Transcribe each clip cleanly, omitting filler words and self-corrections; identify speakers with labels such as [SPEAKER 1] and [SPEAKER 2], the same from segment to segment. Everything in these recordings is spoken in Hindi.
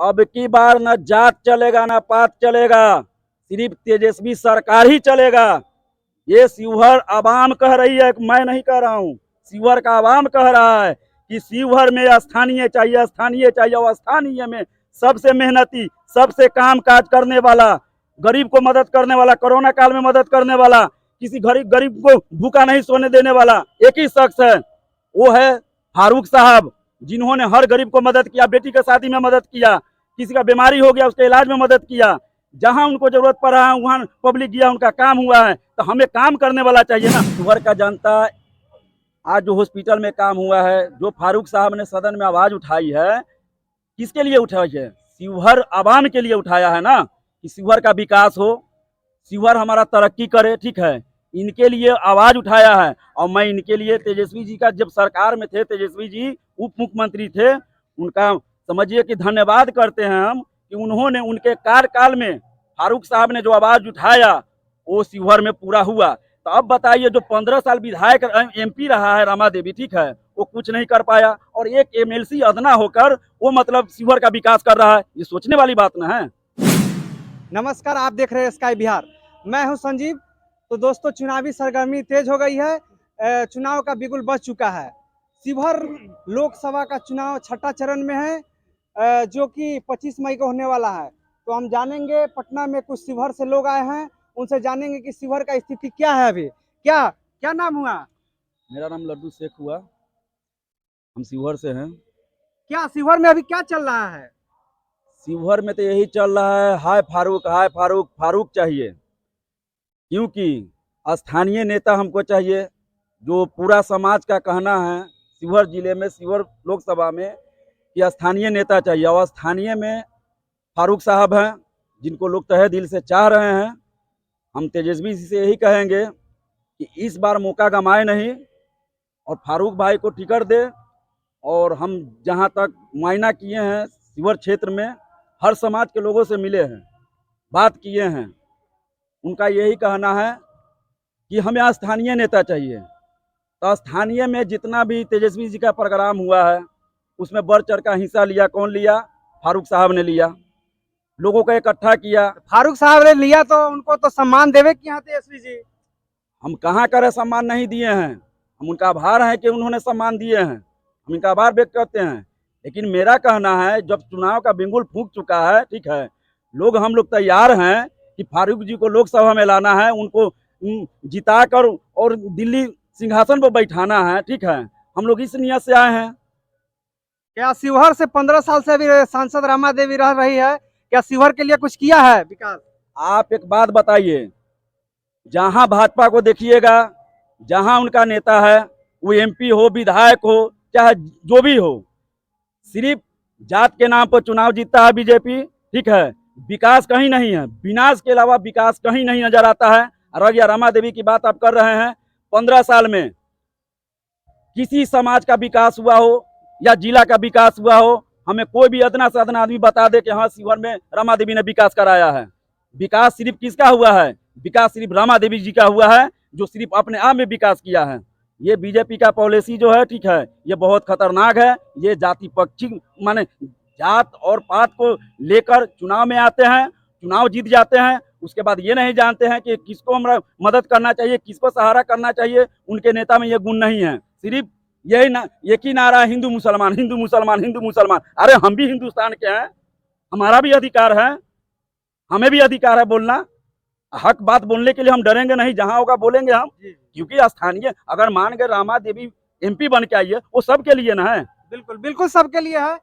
[SPEAKER 1] अब की बार न जात चलेगा न पात चलेगा, सिर्फ तेजस्वी सरकार ही चलेगा। ये शिवहर आवाम कह रही है, मैं नहीं कह रहा हूँ। शिवहर का आवाम कह रहा है कि शिवहर में स्थानीय चाहिए, स्थानीय चाहिए। और स्थानीय में सबसे मेहनती, सबसे काम काज करने वाला, गरीब को मदद करने वाला, कोरोना काल में मदद करने वाला, किसी गरीब को भूखा नहीं सोने देने वाला एक ही शख्स है, वो है फारूक साहब, जिन्होंने हर गरीब को मदद किया, बेटी के शादी में मदद किया, किसी का बीमारी हो गया उसके इलाज में मदद किया। जहां उनको जरूरत पड़ा है वहां पब्लिक गया, उनका काम हुआ है। तो हमें काम करने वाला चाहिए ना। शिवहर का जनता आज जो हॉस्पिटल में काम हुआ है, जो फारूक साहब ने सदन में आवाज उठाई है, किसके लिए उठाई है? शिवहर आवाम के लिए उठाया है ना, कि शिवहर का विकास हो, शिवहर हमारा तरक्की करे। ठीक है, इनके लिए आवाज उठाया है। और मैं इनके लिए तेजस्वी जी का, जब सरकार में थे तेजस्वी जी उप मुख्यमंत्री थे, उनका समझिए कि धन्यवाद करते हैं हम, कि उन्होंने उनके कार्यकाल में फारूक साहब ने जो आवाज उठाया वो शिवहर में पूरा हुआ। तो अब बताइए, जो 15 साल विधायक एमपी रहा है रमा देवी, ठीक है, वो कुछ नहीं कर पाया, और एक एमएलसी अदना होकर वो मतलब शिवहर का विकास कर रहा है। ये सोचने वाली बात ना है।
[SPEAKER 2] नमस्कार, आप देख रहे हैं स्काई बिहार। मैं हूं संजीव। तो दोस्तों, चुनावी सरगर्मी तेज हो गई है। चुनाव का बिगुल बज चुका है। शिवहर लोकसभा का चुनाव छठा चरण में है, जो कि 25 मई को होने वाला है। तो हम जानेंगे, पटना में कुछ शिवहर से लोग आए हैं, उनसे जानेंगे कि शिवहर का स्थिति क्या है अभी। क्या क्या नाम हुआ?
[SPEAKER 1] मेरा नाम लड्डू शेख हुआ, हम शिवहर से हैं।
[SPEAKER 2] क्या शिवहर में अभी क्या चल रहा है?
[SPEAKER 1] शिवहर में तो यही चल रहा है, हाय फारूक, हाय फारूक, फारूक चाहिए। क्योंकि स्थानीय नेता हमको चाहिए। जो पूरा समाज का कहना है शिवहर जिले में, शिवहर लोकसभा में, कि स्थानीय नेता चाहिए। और स्थानीय में फारूक साहब हैं, जिनको लोग तहे दिल से चाह रहे हैं। हम तेजस्वी जी से यही कहेंगे कि इस बार मौका गंवाए नहीं, और फारूक भाई को टिकट दे। और हम जहां तक मुआयना किए हैं शिवहर क्षेत्र में, हर समाज के लोगों से मिले हैं, बात किए हैं, उनका यही कहना है कि हमें स्थानीय नेता चाहिए। तो स्थानीय में जितना भी तेजस्वी जी का प्रोग्राम हुआ है, उसमें बढ़ चढ़ का हिस्सा लिया। कौन लिया? फारूक साहब ने लिया, लोगों को इकट्ठा किया।
[SPEAKER 2] फारूक साहब ने लिया तो उनको तो सम्मान देवे कि यहाँ तेजस्वी जी।
[SPEAKER 1] हम कहाँ करे सम्मान नहीं दिए हैं, हम उनका आभार हैं कि उन्होंने सम्मान दिए हैं, हम इनका आभार व्यक्त करते हैं। लेकिन मेरा कहना है, जब चुनाव का बिंगुल फूंक चुका है, ठीक है, हम लोग तैयार हैं कि फारूक जी को लोकसभा में लाना है, उनको जिताकर और दिल्ली सिंहासन पर बैठाना है। ठीक है, हम लोग इस नियत से आए हैं।
[SPEAKER 2] क्या शिवहर से 15 साल से अभी सांसद रमा देवी रह रही है, क्या शिवहर के लिए कुछ किया है विकास?
[SPEAKER 1] आप एक बात बताइए, जहां भाजपा को देखिएगा, जहां उनका नेता है, वो एमपी हो, विधायक हो, चाहे जो भी हो, सिर्फ जात के नाम पर चुनाव जीतता है बीजेपी। ठीक है, विकास कहीं नहीं है, विनाश के अलावा विकास कहीं नहीं नजर आता है। और या रमा देवी की बात आप कर रहे हैं, 15 साल में किसी समाज का विकास हुआ हो या जिला का विकास हुआ हो, हमें कोई भी अदना से अदना आदमी बता दे कि हाँ शिवहर में रमा देवी ने विकास कराया है। विकास सिर्फ किसका हुआ है? विकास सिर्फ रमा देवी जी का हुआ है, जो सिर्फ अपने आप में विकास किया है। ये बीजेपी का पॉलिसी जो है, ठीक है, ये बहुत खतरनाक है। ये जाति पक्षी माने जात और पात को लेकर चुनाव में आते हैं, चुनाव जीत जाते हैं, उसके बाद ये नहीं जानते हैं कि किसको हमारा मदद करना चाहिए, किसको सहारा करना चाहिए। उनके नेता में ये गुण नहीं है। सिर्फ यही ना, एक ही नारा, हिंदू मुसलमान, हिंदू मुसलमान, हिंदू मुसलमान। अरे हम भी हिंदुस्तान के हैं, हमारा भी अधिकार है, हमें भी अधिकार है बोलना। हक बात बोलने के लिए हम डरेंगे नहीं, जहां होगा बोलेंगे हम। क्योंकि स्थानीय, अगर मान गए रमा देवी एमपी बन के आई है, वो सबके लिए ना है।
[SPEAKER 2] बिल्कुल बिल्कुल सबके लिए है।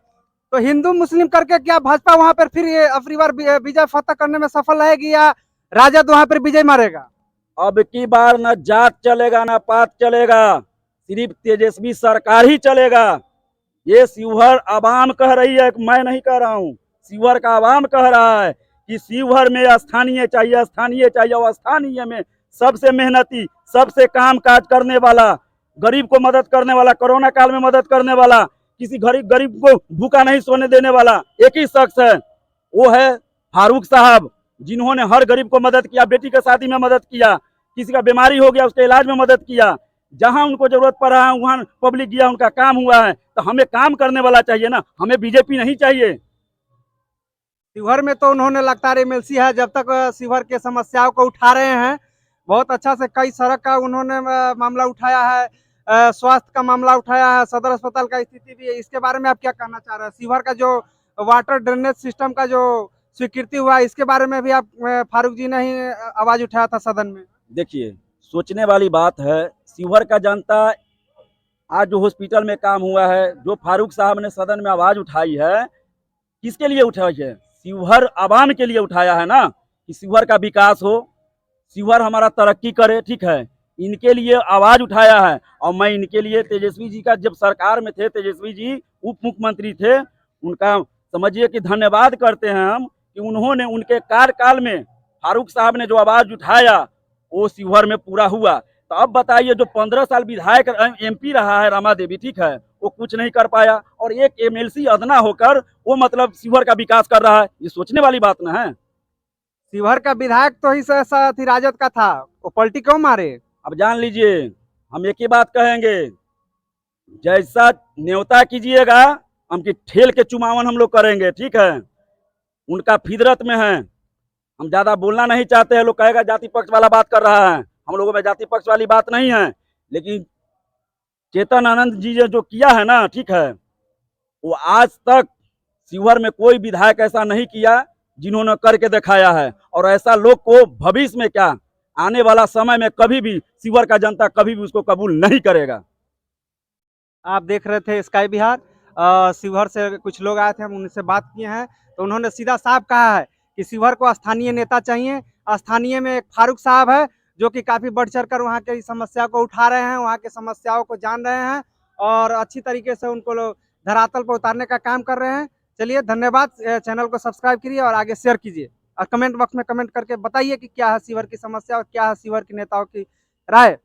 [SPEAKER 2] तो हिंदू मुस्लिम करके क्या भाजपा वहां पर फिर ये अबकी बार विजय फतह करने में सफल रहेगी, या राजद वहां पर विजय मारेगा?
[SPEAKER 1] अब की बार न जात चलेगा न पात चलेगा, सिर्फ तेजस्वी सरकार ही चलेगा। ये शिवहर आवाम कह रही है, मैं नहीं कह रहा हूँ। शिवहर का आवाम कह रहा है कि शिवहर में स्थानीय चाहिए, स्थानीय चाहिए। और स्थानीय में सबसे मेहनती, सबसे काम काज करने वाला, गरीब को मदद करने वाला, कोरोना काल में मदद करने वाला, किसी गरीब को भूखा नहीं सोने देने वाला एक ही शख्स है, वो है फारूक साहब, जिन्होंने हर गरीब को मदद किया, बेटी के शादी में मदद किया, किसी का बीमारी हो गया उसके इलाज में मदद किया। जहां उनको जरूरत पड़ा है वहां पब्लिक गया, उनका काम हुआ है। तो हमें काम करने वाला चाहिए ना, हमें बीजेपी नहीं चाहिए।
[SPEAKER 2] शिवहर में तो उन्होंने लगातार एमएलसी है, जब तक शिवहर के समस्याओं को उठा रहे हैं। बहुत अच्छा से कई सड़क का उन्होंने मामला उठाया है, स्वास्थ्य का मामला उठाया है, सदर अस्पताल का स्थिति भी है। इसके बारे में आप क्या कहना चाह रहे हैं? शिवहर का जो वाटर ड्रेनेज सिस्टम का जो स्वीकृति हुआ, इसके बारे में भी आप फारूक जी ने ही आवाज उठाया था सदन में।
[SPEAKER 1] देखिए, सोचने वाली बात है। शिवहर का जनता आज जो हॉस्पिटल में काम हुआ है, जो फारूक साहब ने सदन में आवाज उठाई है, किसके लिए उठाई है? शिवहर आवाम के लिए उठाया है ना, कि शिवहर का विकास हो, शिवहर हमारा तरक्की करे। ठीक है, इनके लिए आवाज उठाया है। और मैं इनके लिए तेजस्वी जी का, जब सरकार में थे तेजस्वी जी उप मुख्यमंत्री थे, उनका समझिए कि धन्यवाद करते हैं हम, कि उन्होंने उनके कार्यकाल में फारूक साहब ने जो आवाज उठाया वो शिवहर में पूरा हुआ। तो अब बताइए, जो 15 साल विधायक एमपी रहा है रमा देवी, ठीक है, वो कुछ नहीं कर पाया, और एक एमएलसी अदना होकर वो मतलब शिवहर का विकास कर रहा है। ये सोचने वाली बात ना है।
[SPEAKER 2] शिवहर का विधायक तो ही थी राजद का था, वो पलटी क्यों मारे?
[SPEAKER 1] अब जान लीजिए, हम एक ही बात कहेंगे, जैसा न्योता कीजिएगा हमकी ठेल के चुमावन हम लोग करेंगे। ठीक है, उनका फितरत में है। हम ज्यादा बोलना नहीं चाहते हैं। लोग कहेगा जाति पक्ष वाला बात कर रहा है, हम लोगों में जाति पक्ष वाली बात नहीं है। लेकिन चेतन आनंद जी ने जो किया है ना, ठीक है, वो आज तक शिवहर में कोई विधायक ऐसा नहीं किया जिन्होंने करके दिखाया है। और ऐसा लोग को भविष्य में क्या, आने वाला समय में कभी भी शिवहर का जनता कभी भी उसको कबूल नहीं करेगा।
[SPEAKER 2] आप देख रहे थे स्काई बिहार। शिवहर से कुछ लोग आए थे, हम उनसे बात किए हैं, तो उन्होंने सीधा साफ कहा है कि शिवहर को स्थानीय नेता चाहिए। स्थानीय में एक फारूक साहब है, जो कि काफ़ी बढ़ चढ़ कर वहाँ की समस्या को उठा रहे हैं, वहाँ की समस्याओं को जान रहे हैं और अच्छी तरीके से उनको लोग धरातल पर उतारने का काम कर रहे हैं। चलिए, धन्यवाद। चैनल को सब्सक्राइब कीजिए और आगे शेयर कीजिए, और कमेंट बॉक्स में कमेंट करके बताइए कि क्या है शिवहर की समस्या और क्या है शिवहर के नेताओं की राय।